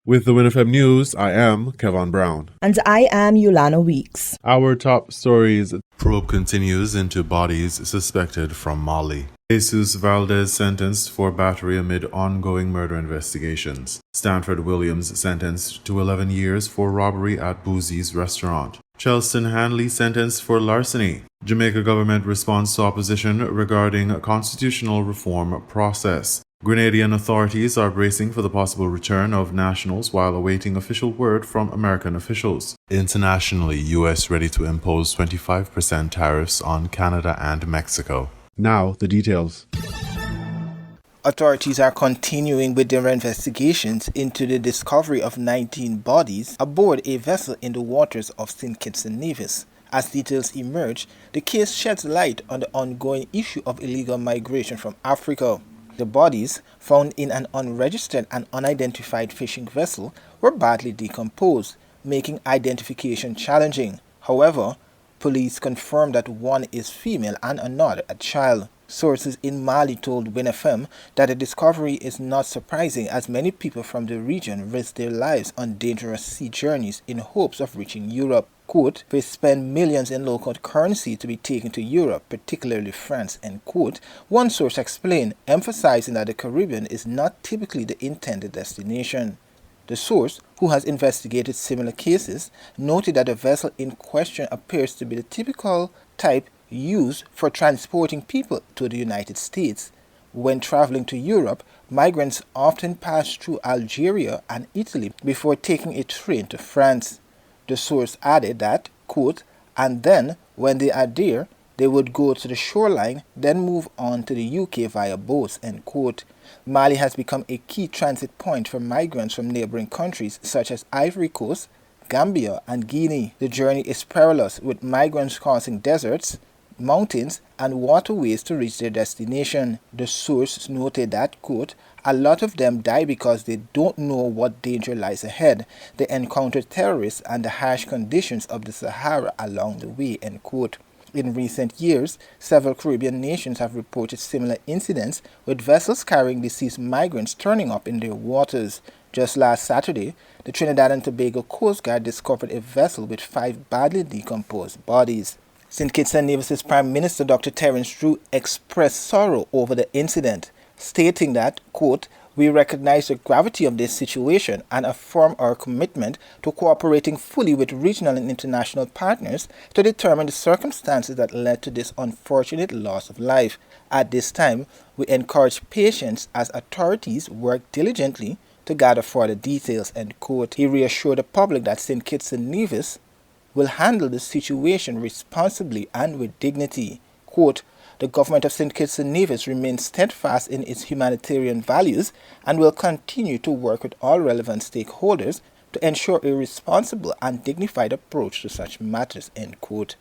With the WINN FM News, I am Kevin Brown. And I am Yolana Weeks. Our top stories. Probe continues into bodies suspected from Mali. Jesus Valdez sentenced for battery amid ongoing murder investigations. Stanford Williams sentenced to 11 years for robbery at Boozie's restaurant. Chelston Hanley sentenced for larceny. Jamaica government responds to opposition regarding a constitutional reform process. Grenadian authorities are bracing for the possible return of nationals while awaiting official word from American officials. Internationally, U.S. ready to impose 25% tariffs on Canada and Mexico. Now, the details. Authorities are continuing with their investigations into the discovery of 19 bodies aboard a vessel in the waters of St. Kitts and Nevis. As details emerge, the case sheds light on the ongoing issue of illegal migration from Africa. The bodies, found in an unregistered and unidentified fishing vessel, were badly decomposed, making identification challenging. However, police confirmed that one is female and another a child. Sources in Mali told WINN FM that the discovery is not surprising as many people from the region risk their lives on dangerous sea journeys in hopes of reaching Europe. Quote, "They spend millions in local currency to be taken to Europe, particularly France," end quote, one source explained, emphasizing that the Caribbean is not typically the intended destination. The source, who has investigated similar cases, noted that the vessel in question appears to be the typical type used for transporting people to the United States. When traveling to Europe, migrants often pass through Algeria and Italy before taking a train to France. The source added that, quote, "and then, when they are there, they would go to the shoreline, then move on to the UK via boats," end quote. Mali has become a key transit point for migrants from neighboring countries such as Ivory Coast, Gambia, and Guinea. The journey is perilous, with migrants crossing deserts, mountains, and waterways to reach their destination. The source noted that, quote, "a lot of them die because they don't know what danger lies ahead. They encounter terrorists and the harsh conditions of the Sahara along the way," end quote. In recent years, several Caribbean nations have reported similar incidents with vessels carrying deceased migrants turning up in their waters. Just last Saturday, the Trinidad and Tobago Coast Guard discovered a vessel with 5 badly decomposed bodies. St. Kitts and Nevis' Prime Minister Dr. Terence Drew expressed sorrow over the incident, stating that, quote, "we recognize the gravity of this situation and affirm our commitment to cooperating fully with regional and international partners to determine the circumstances that led to this unfortunate loss of life. At this time, we encourage patience as authorities work diligently to gather further details," end quote. He reassured the public that St. Kitts and Nevis will handle the situation responsibly and with dignity. Quote, "the government of St. Kitts and Nevis remains steadfast in its humanitarian values and will continue to work with all relevant stakeholders to ensure a responsible and dignified approach to such matters," end quote.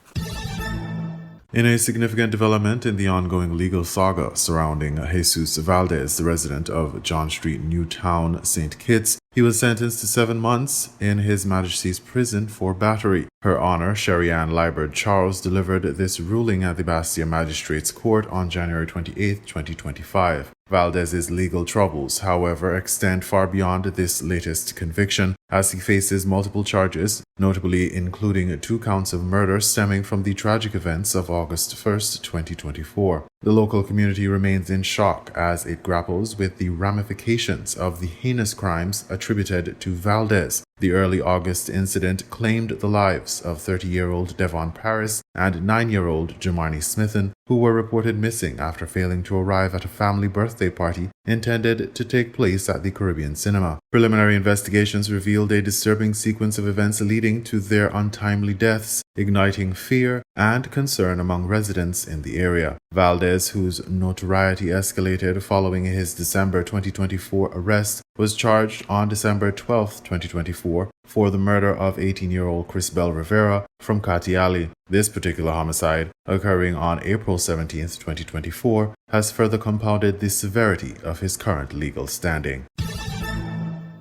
In a significant development in the ongoing legal saga surrounding Jesus Valdez, the resident of John Street, Newtown, St. Kitts, he was sentenced to 7 months in His Majesty's prison for battery. Her Honor, Sherry Ann Liburd Charles, delivered this ruling at the Bastia Magistrates Court on January 28, 2025. Valdez's legal troubles, however, extend far beyond this latest conviction, as he faces multiple charges, notably including 2 counts of murder stemming from the tragic events of August 1st, 2024. The local community remains in shock as it grapples with the ramifications of the heinous crimes attributed to Valdez. The early August incident claimed the lives of 30-year-old Devon Paris and 9-year-old Jamarni Smithen, who were reported missing after failing to arrive at a family birthday party intended to take place at the Caribbean Cinema. Preliminary investigations revealed a disturbing sequence of events leading to their untimely deaths, igniting fear and concern among residents in the area. Valdez, whose notoriety escalated following his December 2024 arrest, was charged on December 12, 2024, for the murder of 18-year-old Crisbel Rivera from Katiali. This particular homicide, occurring on April 17, 2024, has further compounded the severity of his current legal standing.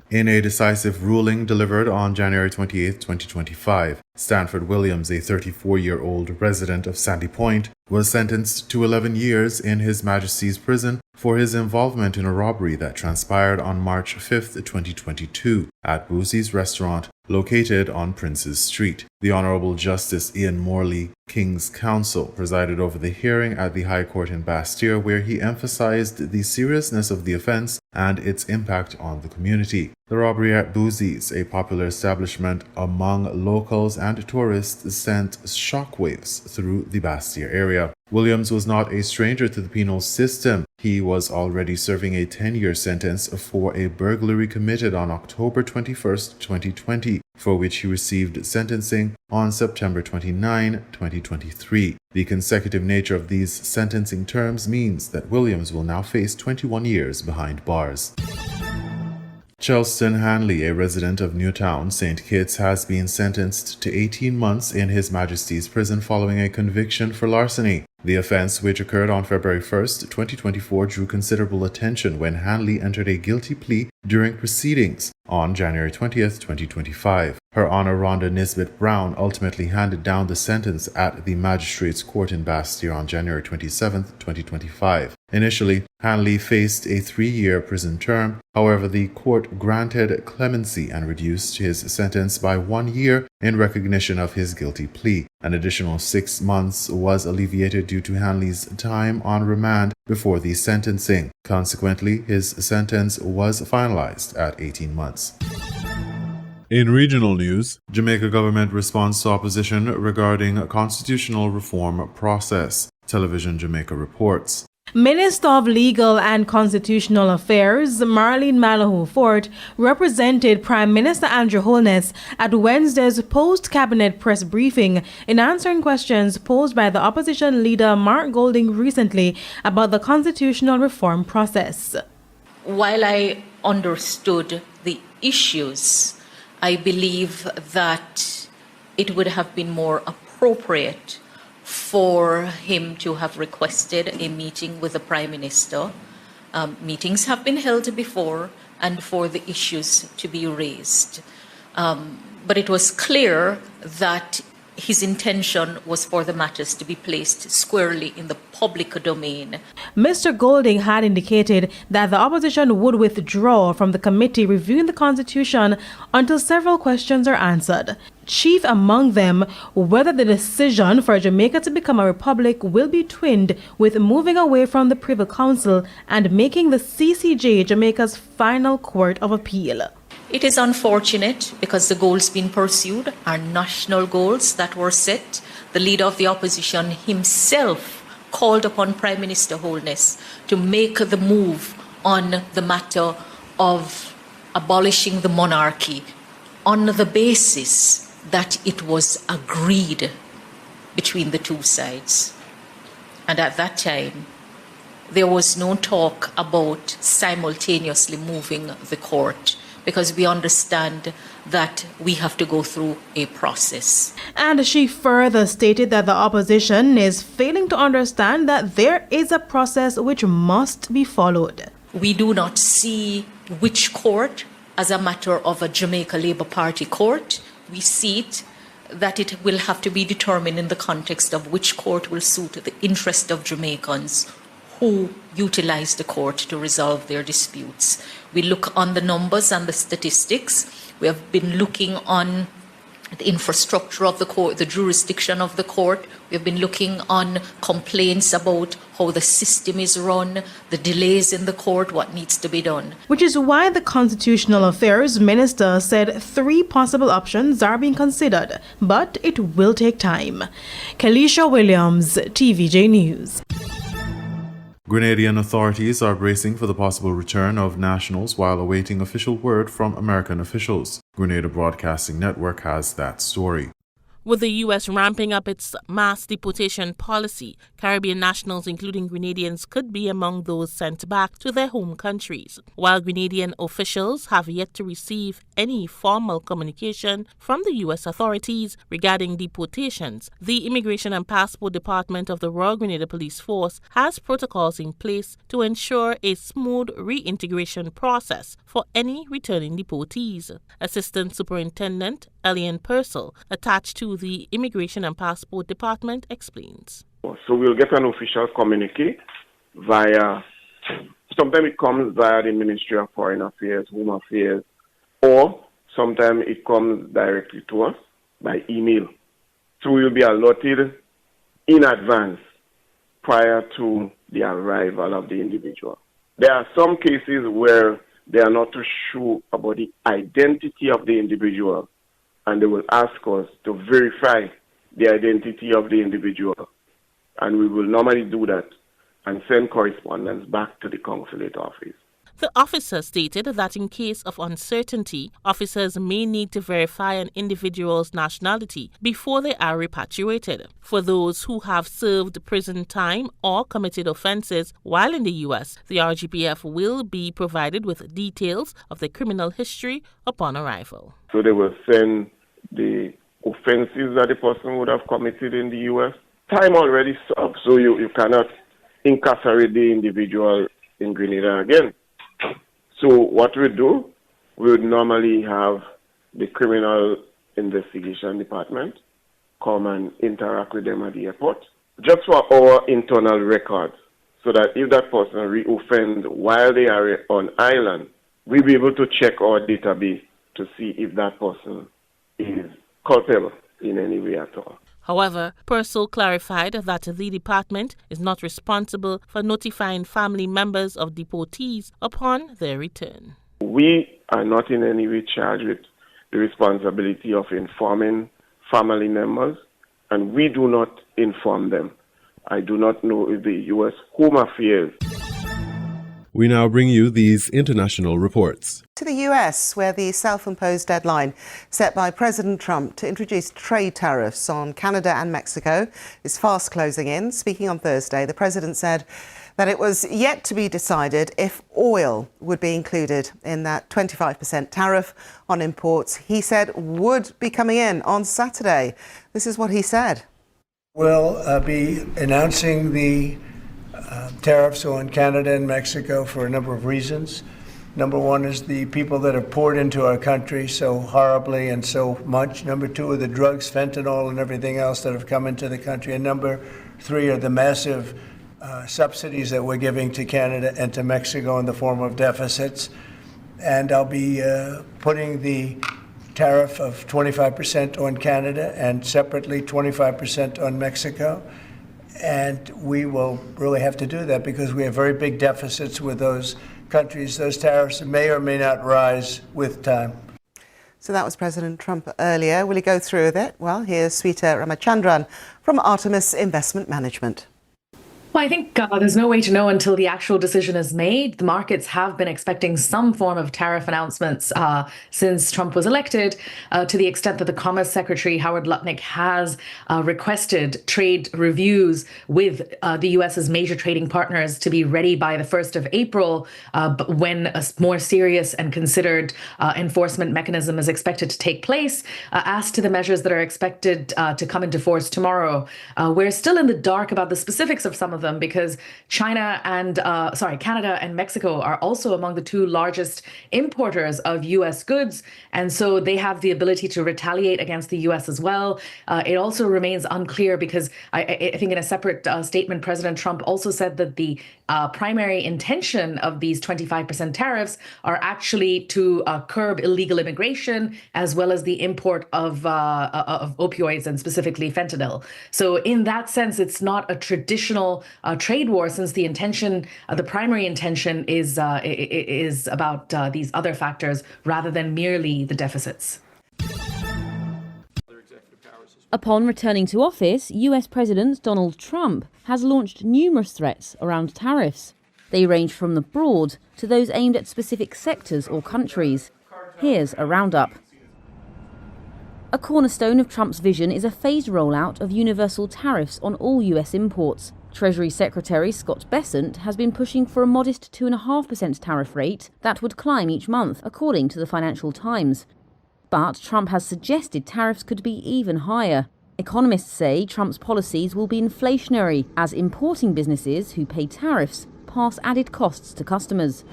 In a decisive ruling delivered on January 28, 2025, Stanford Williams, a 34-year-old resident of Sandy Point, was sentenced to 11 years in His Majesty's prison for his involvement in a robbery that transpired on March 5, 2022, at Boosie's restaurant located on Princes Street. The Honorable Justice Ian Morley, King's Counsel, presided over the hearing at the High Court in Bastille, where he emphasized the seriousness of the offense and its impact on the community. The robbery at Boosie's, a popular establishment among locals and tourists, sent shockwaves through the Bastille area. Williams was not a stranger to the penal system. He was already serving a 10-year sentence for a burglary committed on October 21, 2020, for which he received sentencing on September 29, 2023. The consecutive nature of these sentencing terms means that Williams will now face 21 years behind bars. Chelston Hanley, a resident of Newtown, St. Kitts, has been sentenced to 18 months in His Majesty's prison following a conviction for larceny. The offense, which occurred on February 1, 2024, drew considerable attention when Hanley entered a guilty plea during proceedings on January 20, 2025. Her Honor Rhonda Nisbet Brown ultimately handed down the sentence at the Magistrates Court in Bastille on January 27, 2025. Initially, Hanley faced a 3-year prison term. However, the court granted clemency and reduced his sentence by 1 year in recognition of his guilty plea. An additional 6 months was alleviated due to Hanley's time on remand before the sentencing. Consequently, his sentence was finalized at 18 months. In regional news, Jamaica government responds to opposition regarding constitutional reform process. Television Jamaica reports. Minister of Legal and Constitutional Affairs Marlene Malahoo Fort represented Prime Minister Andrew Holness at Wednesday's post-cabinet press briefing in answering questions posed by the opposition leader Mark Golding recently about the constitutional reform process. While I understood the issues, I believe that it would have been more appropriate for him to have requested a meeting with the Prime Minister. Meetings have been held before, and for the issues to be raised. But it was clear that his intention was for the matters to be placed squarely in the public domain. Mr. Golding had indicated that the opposition would withdraw from the committee reviewing the Constitution until several questions are answered. Chief among them, whether the decision for Jamaica to become a republic will be twinned with moving away from the Privy Council and making the CCJ Jamaica's final court of appeal. It is unfortunate because the goals being pursued are national goals that were set. The leader of the opposition himself called upon Prime Minister Holness to make the move on the matter of abolishing the monarchy on the basis that it was agreed between the two sides. And at that time, there was no talk about simultaneously moving the court, because we understand that we have to go through a process. And she further stated that the opposition is failing to understand that there is a process which must be followed. We do not see which court as a matter of a Jamaica Labour Party court. We see it that it will have to be determined in the context of which court will suit the interest of Jamaicans who utilize the court to resolve their disputes. We look on the numbers and the statistics. We have been looking on the infrastructure of the court, the jurisdiction of the court. We have been looking on complaints about how the system is run, the delays in the court, what needs to be done. Which is why the Constitutional Affairs Minister said 3 possible options are being considered, but it will take time. Kelisha Williams, TVJ News. Grenadian authorities are bracing for the possible return of nationals while awaiting official word from American officials. Grenada Broadcasting Network has that story. With the U.S. ramping up its mass deportation policy, Caribbean nationals, including Grenadians, could be among those sent back to their home countries. While Grenadian officials have yet to receive any formal communication from the U.S. authorities regarding deportations, the Immigration and Passport Department of the Royal Grenada Police Force has protocols in place to ensure a smooth reintegration process for any returning deportees. Assistant Superintendent Elian Purcell, attached to the Immigration and Passport Department, explains. So we'll get an official communique via, sometimes it comes via the Ministry of Foreign Affairs, Home Affairs, or sometimes it comes directly to us by email. So we will be allotted in advance prior to the arrival of the individual. There are some cases where they are not too sure about the identity of the individual, and they will ask us to verify the identity of the individual. And we will normally do that and send correspondence back to the consulate office. The officer stated that in case of uncertainty, officers may need to verify an individual's nationality before they are repatriated. For those who have served prison time or committed offences while in the U.S., the RGPF will be provided with details of their criminal history upon arrival. So they will send the offences that the person would have committed in the U.S. Time already served, so you cannot incarcerate the individual in Grenada again. So what we do, we would normally have the criminal investigation department come and interact with them at the airport, just for our internal records, so that if that person reoffends while they are on island, we'll be able to check our database to see if that person is culpable in any way at all. However, Purcell clarified that the department is not responsible for notifying family members of deportees upon their return. We are not in any way charged with the responsibility of informing family members, and we do not inform them. I do not know if the U.S. Home Affairs. We now bring you these international reports. To the US, where the self-imposed deadline set by President Trump to introduce trade tariffs on Canada and Mexico is fast closing in. Speaking on Thursday, the president said that it was yet to be decided if oil would be included in that 25% tariff on imports he said would be coming in on Saturday. This is what he said. We'll be announcing the tariffs on Canada and Mexico for a number of reasons. Number one is the people that have poured into our country so horribly and so much. Number two are the drugs, fentanyl, and everything else that have come into the country. And number three are the massive subsidies that we're giving to Canada and to Mexico in the form of deficits. And I'll be putting the tariff of 25% on Canada and separately 25% on Mexico. And we will really have to do that because we have very big deficits with those countries. Those tariffs may or may not rise with time. So that was President Trump earlier. Will he go through with it? Well, here's Sweeta Ramachandran from Artemis Investment Management. Well, I think there's no way to know until the actual decision is made. The markets have been expecting some form of tariff announcements since Trump was elected, to the extent that the Commerce Secretary, Howard Lutnick, has requested trade reviews with the U.S.'s major trading partners to be ready by the 1st of April, when a more serious and considered enforcement mechanism is expected to take place. As to the measures that are expected to come into force tomorrow, we're still in the dark about the specifics of some of them, because Canada and Mexico are also among the two largest importers of U.S. goods, and so they have the ability to retaliate against the U.S. as well. It also remains unclear because I think in a separate statement, President Trump also said that the primary intention of these 25% tariffs are actually to curb illegal immigration as well as the import of opioids and specifically fentanyl. So in that sense, it's not a traditional trade war, since the intention, the primary intention is about these other factors rather than merely the deficits. Upon returning to office, US President Donald Trump has launched numerous threats around tariffs. They range from the broad to those aimed at specific sectors or countries. Here's a roundup. A cornerstone of Trump's vision is a phased rollout of universal tariffs on all US imports. Treasury Secretary Scott Bessent has been pushing for a modest 2.5% tariff rate that would climb each month, according to the Financial Times. But Trump has suggested tariffs could be even higher. Economists say Trump's policies will be inflationary, as importing businesses who pay tariffs pass added costs to customers.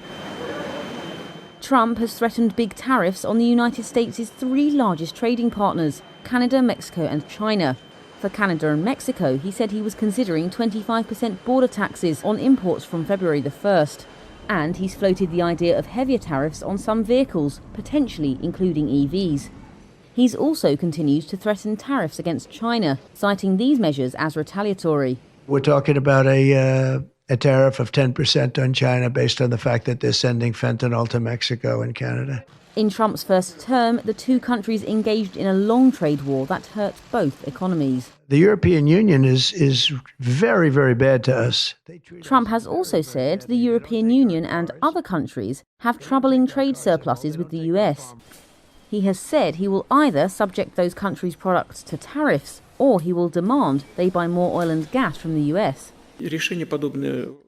Trump has threatened big tariffs on the United States' three largest trading partners, Canada, Mexico and China. For Canada and Mexico, he said he was considering 25% border taxes on imports from February the 1st. And he's floated the idea of heavier tariffs on some vehicles, potentially including EVs. He's also continued to threaten tariffs against China, citing these measures as retaliatory. We're talking about a tariff of 10% on China based on the fact that they're sending fentanyl to Mexico and Canada. In Trump's first term, the two countries engaged in a long trade war that hurt both economies. The European Union is very, very bad to us. Trump has also said the European Union and other countries have troubling trade surpluses with the US. He has said he will either subject those countries' products to tariffs or he will demand they buy more oil and gas from the US.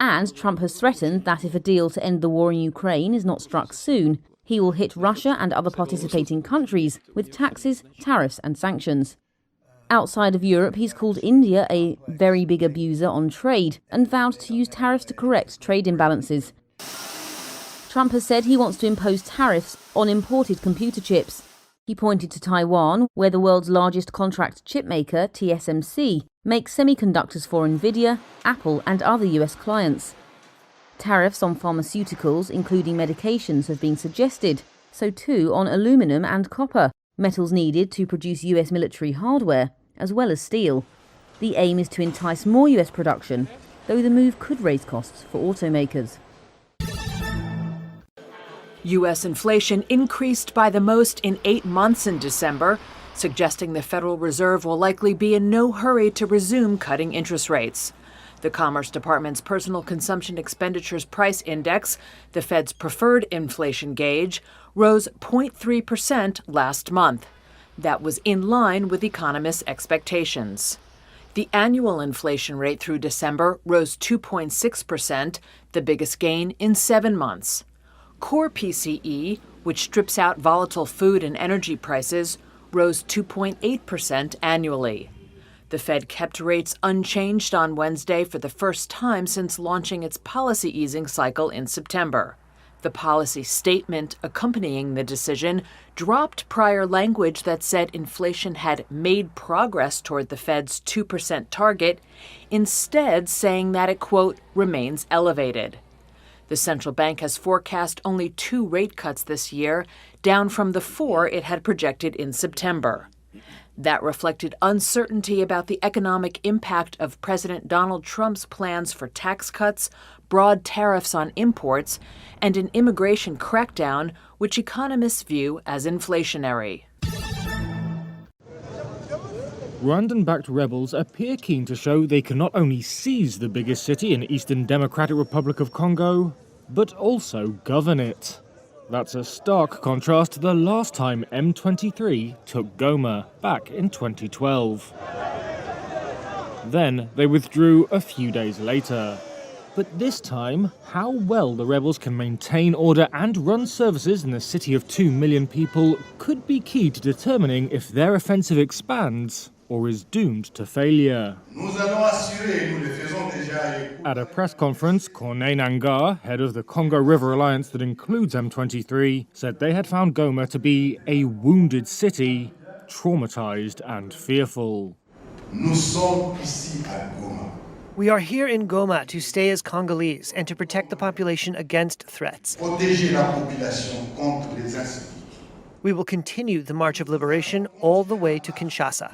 And Trump has threatened that if a deal to end the war in Ukraine is not struck soon, he will hit Russia and other participating countries with taxes, tariffs and sanctions. Outside of Europe, he's called India a very big abuser on trade and vowed to use tariffs to correct trade imbalances. Trump has said he wants to impose tariffs on imported computer chips. He pointed to Taiwan, where the world's largest contract chip maker, TSMC, makes semiconductors for Nvidia, Apple and other US clients. Tariffs on pharmaceuticals, including medications, have been suggested, so too on aluminum and copper, metals needed to produce US military hardware, as well as steel. The aim is to entice more US production, though the move could raise costs for automakers. U.S. inflation increased by the most in 8 months in December, suggesting the Federal Reserve will likely be in no hurry to resume cutting interest rates. The Commerce Department's Personal Consumption Expenditures Price Index, the Fed's preferred inflation gauge, rose 0.3% last month. That was in line with economists' expectations. The annual inflation rate through December rose 2.6%, the biggest gain in 7 months. Core PCE, which strips out volatile food and energy prices, rose 2.8% annually. The Fed kept rates unchanged on Wednesday for the first time since launching its policy easing cycle in September. The policy statement accompanying the decision dropped prior language that said inflation had made progress toward the Fed's 2% target, instead saying that it, quote, remains elevated. The central bank has forecast only 2 rate cuts this year, down from the 4 it had projected in September. That reflected uncertainty about the economic impact of President Donald Trump's plans for tax cuts, broad tariffs on imports, and an immigration crackdown, which economists view as inflationary. Rwandan-backed rebels appear keen to show they can not only seize the biggest city in Eastern Democratic Republic of Congo, but also govern it. That's a stark contrast to the last time M23 took Goma, back in 2012. Then they withdrew a few days later. But this time, how well the rebels can maintain order and run services in a city of 2 million people could be key to determining if their offensive expands or is doomed to failure. At a press conference, Corneille Nangaa, head of the Congo River Alliance that includes M23, said they had found Goma to be a wounded city, traumatized and fearful. We are here in Goma to stay as Congolese and to protect the population against threats. We will continue the march of liberation all the way to Kinshasa.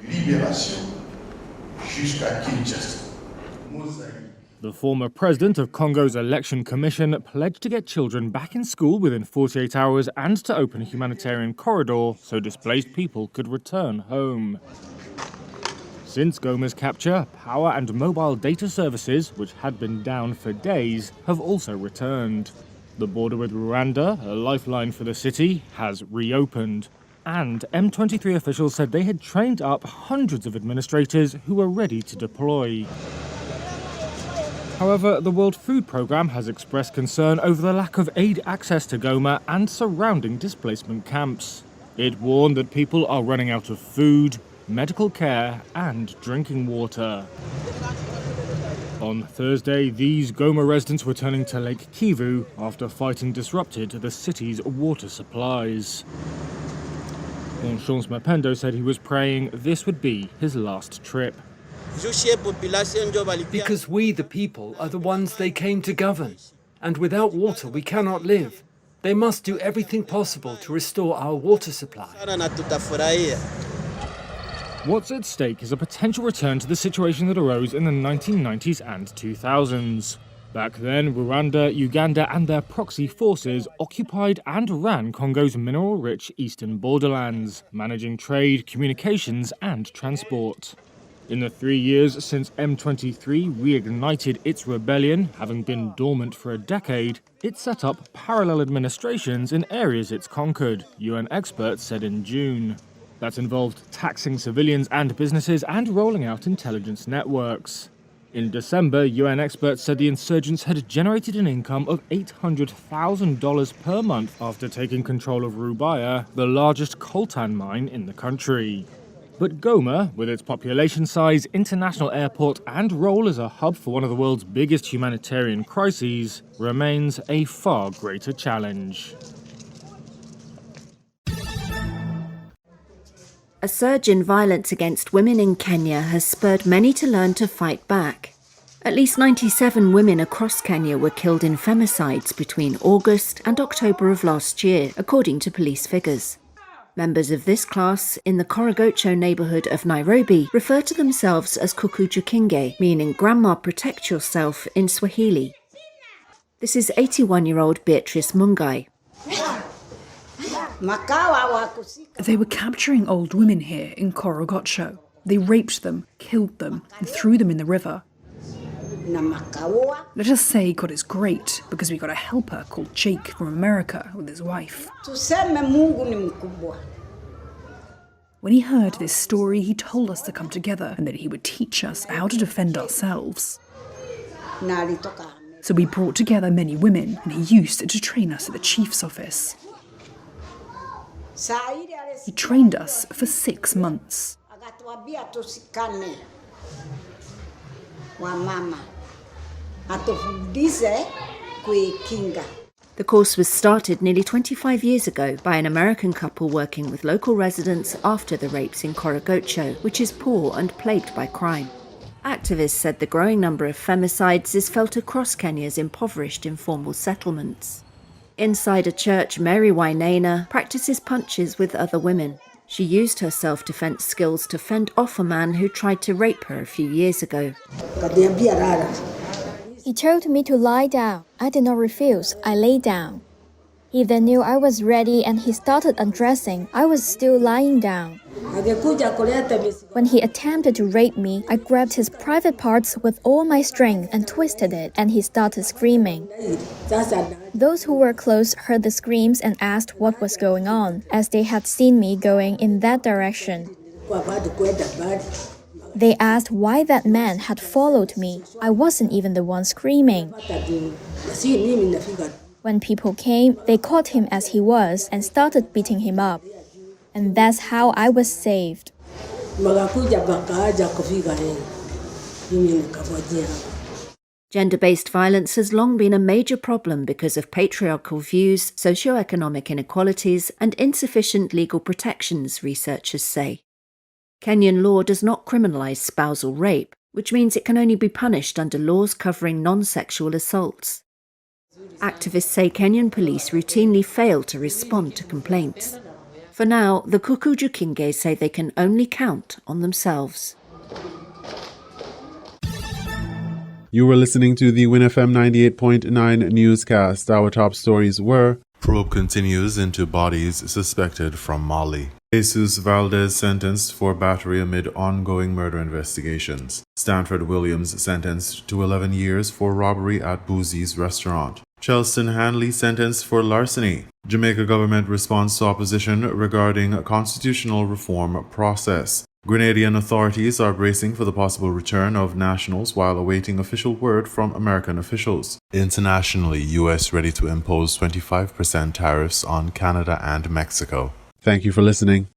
The former president of Congo's election commission pledged to get children back in school within 48 hours and to open a humanitarian corridor so displaced people could return home. Since Goma's capture, power and mobile data services, which had been down for days, have also returned. The border with Rwanda, a lifeline for the city, has reopened. And M23 officials said they had trained up hundreds of administrators who were ready to deploy. However, the World Food Programme has expressed concern over the lack of aid access to Goma and surrounding displacement camps. It warned that people are running out of food, medical care and drinking water. On Thursday, these Goma residents were turning to Lake Kivu after fighting disrupted the city's water supplies. Bonchance Mapendo said he was praying this would be his last trip. Because we, the people, are the ones they came to govern. And without water, we cannot live. They must do everything possible to restore our water supply. What's at stake is a potential return to the situation that arose in the 1990s and 2000s. Back then, Rwanda, Uganda and their proxy forces occupied and ran Congo's mineral-rich eastern borderlands, managing trade, communications and transport. In the 3 years since M23 reignited its rebellion, having been dormant for a decade, it set up parallel administrations in areas it's conquered, UN experts said in June. That involved taxing civilians and businesses and rolling out intelligence networks. In December, UN experts said the insurgents had generated an income of $800,000 per month after taking control of Rubaya, the largest coltan mine in the country. But Goma, with its population size, international airport and role as a hub for one of the world's biggest humanitarian crises, remains a far greater challenge. A surge in violence against women in Kenya has spurred many to learn to fight back. At least 97 women across Kenya were killed in femicides between August and October of last year, according to police figures. Members of this class in the Korogocho neighbourhood of Nairobi refer to themselves as Kukujukinge, meaning Grandma Protect Yourself in Swahili. This is 81-year-old Beatrice Mungai. They were capturing old women here in Korogocho. They raped them, killed them, and threw them in the river. Let us say God is great because we got a helper called Jake from America with his wife. When he heard this story, he told us to come together and that he would teach us how to defend ourselves. So we brought together many women and he used to train us at the chief's office. He trained us for 6 months. The course was started nearly 25 years ago by an American couple working with local residents after the rapes in Korogocho, which is poor and plagued by crime. Activists said the growing number of femicides is felt across Kenya's impoverished informal settlements. Inside a church, Mary Wainaina practices punches with other women. She used her self-defense skills to fend off a man who tried to rape her a few years ago. He told me to lie down. I did not refuse. I lay down. He then knew I was ready and he started undressing. I was still lying down. When he attempted to rape me, I grabbed his private parts with all my strength and twisted it, and he started screaming. Those who were close heard the screams and asked what was going on, as they had seen me going in that direction. They asked why that man had followed me. I wasn't even the one screaming. When people came, they caught him as he was and started beating him up. And that's how I was saved. Gender-based violence has long been a major problem because of patriarchal views, socio-economic inequalities, and insufficient legal protections, researchers say. Kenyan law does not criminalise spousal rape, which means it can only be punished under laws covering non-sexual assaults. Activists say Kenyan police routinely fail to respond to complaints. For now, the Kukujukinge say they can only count on themselves. You were listening to the WINN FM 98.9 newscast. Our top stories were: probe continues into bodies suspected from Mali. Jesus Valdez sentenced for battery amid ongoing murder investigations. Stanford Williams sentenced to 11 years for robbery at Boozie's restaurant. Chelston Hanley sentenced for larceny. Jamaica government responds to opposition regarding a constitutional reform process. Grenadian authorities are bracing for the possible return of nationals while awaiting official word from American officials. Internationally, U.S. ready to impose 25% tariffs on Canada and Mexico. Thank you for listening.